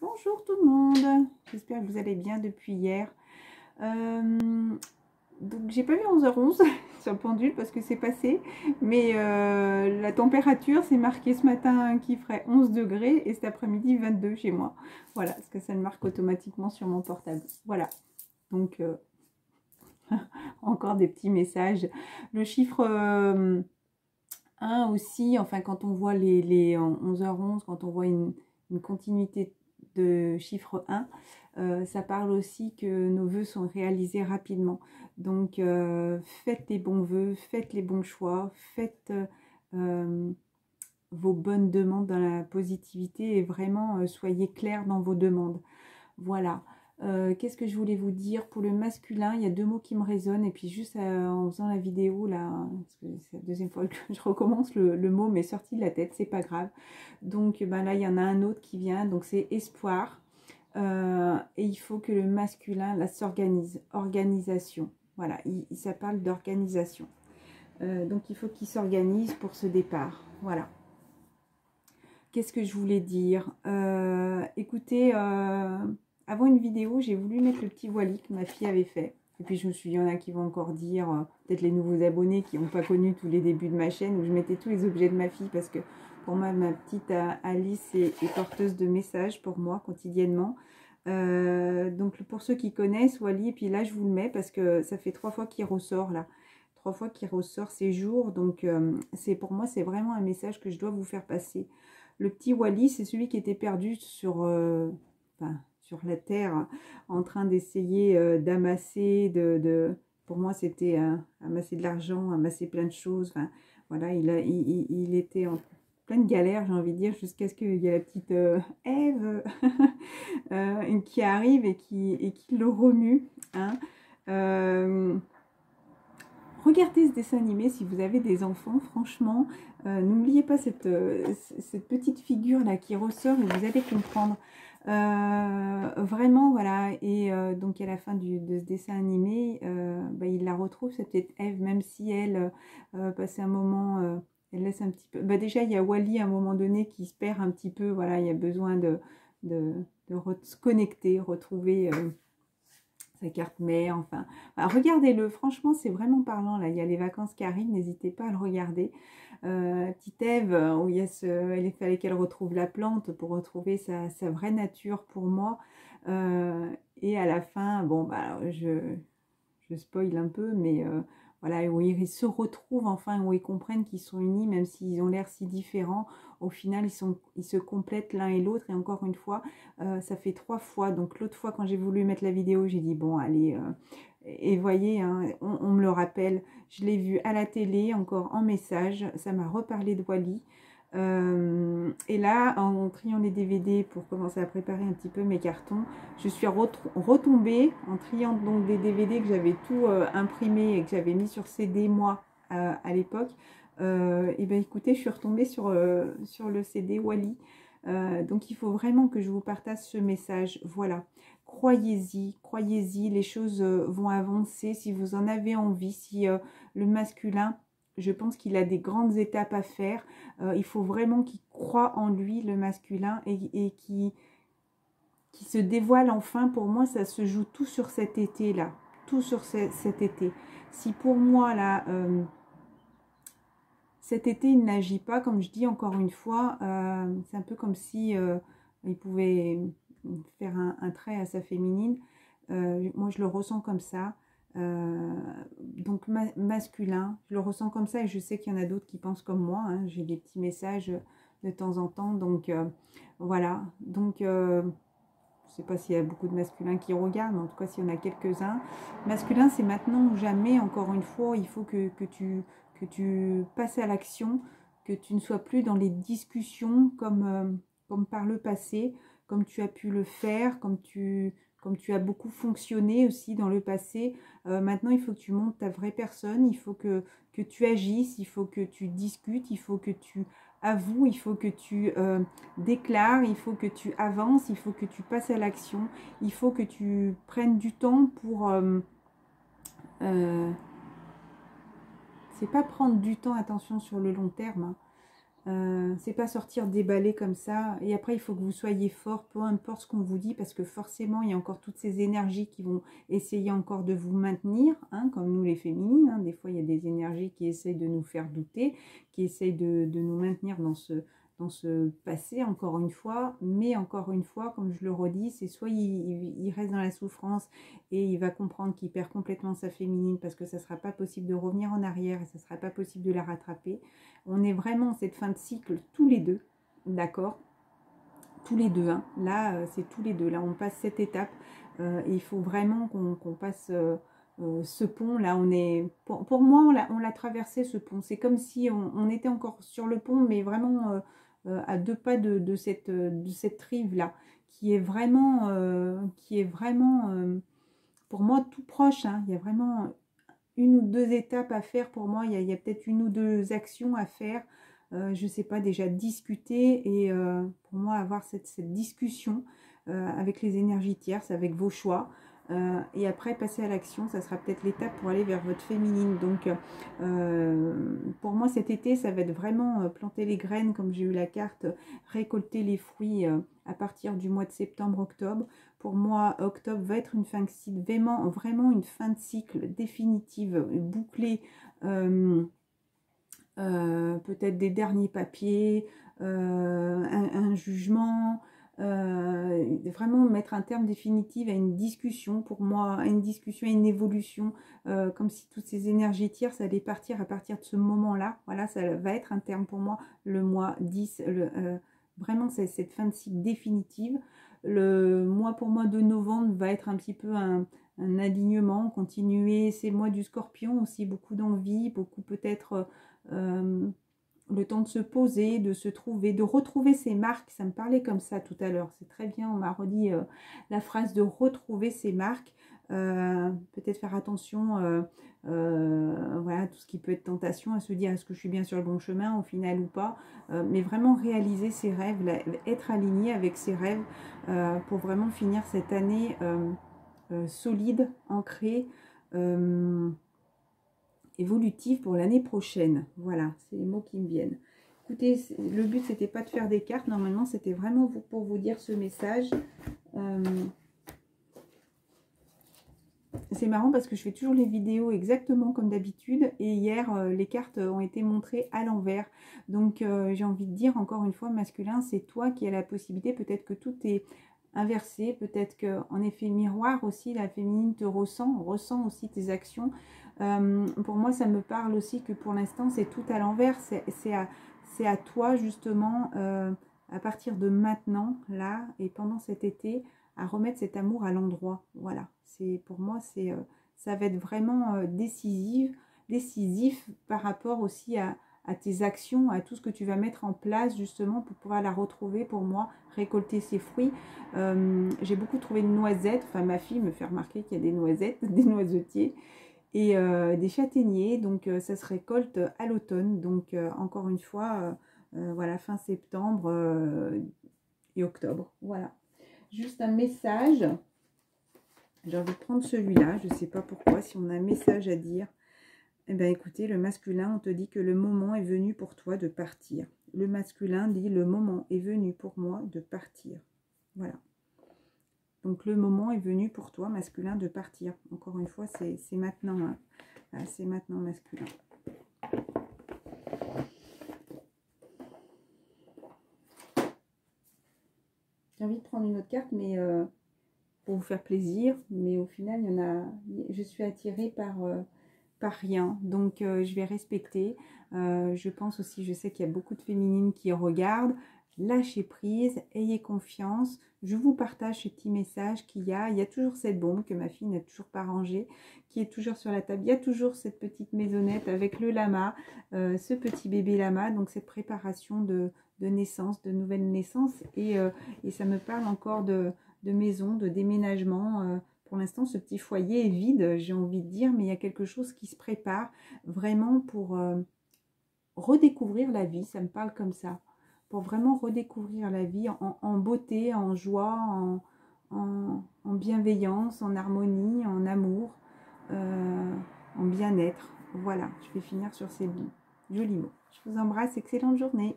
Bonjour tout le monde, j'espère que vous allez bien depuis hier. Donc j'ai pas vu 11h11 sur le pendule parce que c'est passé, mais la température c'est marqué ce matin qu'il ferait 11 degrés et cet après-midi 22 chez moi. Voilà, parce que ça le marque automatiquement sur mon portable. Voilà, donc encore des petits messages. Le chiffre 1 aussi, enfin quand on voit les 11h11, quand on voit une continuité de chiffre 1, ça parle aussi que nos vœux sont réalisés rapidement. Donc faites les bons vœux, faites les bons choix, faites vos bonnes demandes dans la positivité et vraiment soyez clairs dans vos demandes. Voilà. Qu'est-ce que je voulais vous dire? Pour le masculin, il y a deux mots qui me résonnent. Et puis juste en faisant la vidéo, là, parce que c'est la deuxième fois que je recommence, le mot m'est sorti de la tête, c'est pas grave. Donc ben là, il y en a un autre qui vient, donc c'est espoir. Et il faut que le masculin, là, s'organise. Organisation. Voilà, ça parle d'organisation. Donc il faut qu'il s'organise pour ce départ. Voilà. Qu'est-ce que je voulais dire? Écoutez, avant une vidéo, j'ai voulu mettre le petit voilier que ma fille avait fait. Et puis je me suis dit, il y en a qui vont encore dire, peut-être les nouveaux abonnés qui n'ont pas connu tous les débuts de ma chaîne, où je mettais tous les objets de ma fille, parce que pour moi, ma petite Alice est porteuse de messages pour moi quotidiennement. Donc pour ceux qui connaissent, Wally, et puis là je vous le mets parce que ça fait 3 fois qu'il ressort là. 3 fois qu'il ressort ces jours. Donc pour moi, c'est vraiment un message que je dois vous faire passer. Le petit Wally, c'est celui qui était perdu sur la terre, en train d'essayer d'amasser, pour moi c'était amasser de l'argent, amasser plein de choses. Enfin, voilà, il était en pleine galère, j'ai envie de dire, jusqu'à ce qu'il y ait la petite Ève qui arrive et qui le remue. Hein. Regardez ce dessin animé si vous avez des enfants, franchement, n'oubliez pas cette petite figure là qui ressort et vous allez comprendre. Vraiment, voilà, et donc à la fin de ce dessin animé, il la retrouve, cette petite Ève, même si elle passait un moment, elle laisse un petit peu... déjà, il y a Wally à un moment donné qui se perd un petit peu, voilà, il y a besoin de se connecter, retrouver... sa carte mère, enfin, regardez-le, franchement c'est vraiment parlant là, il y a les vacances qui arrivent, n'hésitez pas à le regarder. Petite Ève, où il fallait qu'elle retrouve la plante pour retrouver sa vraie nature pour moi, et à la fin, bon bah je spoil un peu, mais voilà, où ils se retrouvent enfin, où ils comprennent qu'ils sont unis, même s'ils ont l'air si différents. Au final, ils se complètent l'un et l'autre. Et encore une fois, ça fait 3 fois. Donc l'autre fois, quand j'ai voulu mettre la vidéo, j'ai dit, bon, allez. Et voyez, hein, on me le rappelle, je l'ai vu à la télé, encore en message. Ça m'a reparlé de Wally. Et là, en triant les DVD pour commencer à préparer un petit peu mes cartons, je suis retombée en triant donc des DVD que j'avais tout imprimé et que j'avais mis sur CD moi à l'époque. Et ben écoutez, je suis retombée sur le CD Wally. Donc il faut vraiment que je vous partage ce message. Voilà, croyez-y, les choses vont avancer si vous en avez envie. Si le masculin, je pense qu'il a des grandes étapes à faire. Il faut vraiment qu'il croie en lui, le masculin, et qui se dévoile enfin. Pour moi, ça se joue tout sur cet été-là. Tout sur cet été. Si pour moi, là, cet été, il n'agit pas, comme je dis encore une fois, c'est un peu comme si il pouvait faire un trait à sa féminine. Moi, je le ressens comme ça. Donc masculin, je le ressens comme ça et je sais qu'il y en a d'autres qui pensent comme moi. Hein. J'ai des petits messages de temps en temps. Donc voilà. Donc je ne sais pas s'il y a beaucoup de masculins qui regardent, mais en tout cas s'il y en a quelques-uns. Masculin, c'est maintenant ou jamais. Encore une fois, il faut que tu passes à l'action, que tu ne sois plus dans les discussions comme par le passé, comme tu as pu le faire, comme tu as beaucoup fonctionné aussi dans le passé. Maintenant, il faut que tu montes ta vraie personne, il faut que tu agisses, il faut que tu discutes, il faut que tu avoues, il faut que tu déclares, il faut que tu avances, il faut que tu passes à l'action, il faut que tu prennes du temps pour... c'est pas prendre du temps, attention, sur le long terme, hein. C'est pas sortir déballer comme ça. Et après, il faut que vous soyez fort, peu importe ce qu'on vous dit, parce que forcément, il y a encore toutes ces énergies qui vont essayer encore de vous maintenir, hein, comme nous les féminines. Hein. Des fois, il y a des énergies qui essayent de nous faire douter, qui essayent de nous maintenir dans ce passé, encore une fois. Mais encore une fois, comme je le redis, c'est soit il reste dans la souffrance et il va comprendre qu'il perd complètement sa féminine parce que ça ne sera pas possible de revenir en arrière et ça ne sera pas possible de la rattraper. On est vraiment en cette fin de cycle tous les deux, d'accord? Tous les deux, hein. Là, c'est tous les deux. Là, on passe cette étape. Et il faut vraiment qu'on passe ce pont. Là, on est... Pour moi, on l'a traversé, ce pont. C'est comme si on était encore sur le pont, mais vraiment à 2 pas de cette rive-là, qui est vraiment, pour moi, tout proche. Hein. Il y a vraiment 1 ou 2 étapes à faire pour moi. Il y a peut-être 1 ou 2 actions à faire. Je ne sais pas, déjà discuter et pour moi avoir cette discussion avec les énergies tierces, avec vos choix. Et après passer à l'action, ça sera peut-être l'étape pour aller vers votre féminine. Donc pour moi cet été, ça va être vraiment planter les graines, comme j'ai eu la carte, récolter les fruits à partir du mois de septembre-octobre. Pour moi, octobre va être une fin de cycle, vraiment une fin de cycle définitive, bouclée. Peut-être des derniers papiers, un jugement, vraiment mettre un terme définitif à une discussion, pour moi, à une discussion, à une évolution, comme si toutes ces énergies tierces allaient partir à partir de ce moment-là. Voilà, ça va être un terme pour moi, le mois 10, vraiment c'est cette fin de cycle définitive. Le mois pour moi de novembre va être un petit peu un alignement, continuer ces mois du Scorpion aussi, beaucoup d'envie, beaucoup peut-être le temps de se poser, de se trouver, de retrouver ses marques. Ça me parlait comme ça tout à l'heure. C'est très bien, on m'a redit la phrase de retrouver ses marques. Peut-être faire attention, voilà, tout ce qui peut être tentation, à se dire est-ce que je suis bien sur le bon chemin au final ou pas. Mais vraiment réaliser ses rêves, être aligné avec ses rêves pour vraiment finir cette année solide, ancrée. Évolutive pour l'année prochaine. Voilà, c'est les mots qui me viennent. Écoutez, le but, c'était pas de faire des cartes. Normalement, c'était vraiment pour vous dire ce message. C'est marrant parce que je fais toujours les vidéos exactement comme d'habitude. Et hier, les cartes ont été montrées à l'envers. Donc, j'ai envie de dire, encore une fois, masculin, c'est toi qui as la possibilité. Peut-être que tout est inversé. Peut-être qu'en effet miroir aussi, la féminine te ressent aussi tes actions. Pour moi, ça me parle aussi que pour l'instant, c'est tout à l'envers. C'est à toi, justement, à partir de maintenant, là, et pendant cet été, à remettre cet amour à l'endroit. Voilà. Pour moi, ça va être vraiment décisif par rapport aussi à tes actions, à tout ce que tu vas mettre en place, justement, pour pouvoir la retrouver, pour moi, récolter ses fruits. J'ai beaucoup trouvé de noisettes. Enfin, ma fille me fait remarquer qu'il y a des noisettes, des noisetiers et des châtaigniers, donc ça se récolte à l'automne, donc encore une fois, voilà, fin septembre et octobre, voilà. Juste un message, j'ai envie de prendre celui-là, je ne sais pas pourquoi, si on a un message à dire. Eh bien écoutez, le masculin, on te dit que le moment est venu pour toi de partir. Le masculin dit le moment est venu pour moi de partir, voilà. Donc le moment est venu pour toi, masculin, de partir. Encore une fois, c'est maintenant. Hein. C'est maintenant, masculin. J'ai envie de prendre une autre carte, mais pour vous faire plaisir. Mais au final, il y en a. Je suis attirée par rien. Donc je vais respecter. Je pense aussi, je sais qu'il y a beaucoup de féminines qui regardent. Lâchez prise, ayez confiance. Je vous partage ce petit message qu'il y a. Il y a toujours cette bombe que ma fille n'a toujours pas rangée, qui est toujours sur la table. Il y a toujours cette petite maisonnette avec le lama, ce petit bébé lama. Donc cette préparation de naissance, de nouvelle naissance. Et ça me parle encore de maison, de déménagement. Pour l'instant, ce petit foyer est vide, j'ai envie de dire, mais il y a quelque chose qui se prépare vraiment pour redécouvrir la vie. Ça me parle comme ça. Pour vraiment redécouvrir la vie en beauté, en joie, en bienveillance, en harmonie, en amour, en bien-être. Voilà, je vais finir sur ces jolis mots. Je vous embrasse, excellente journée.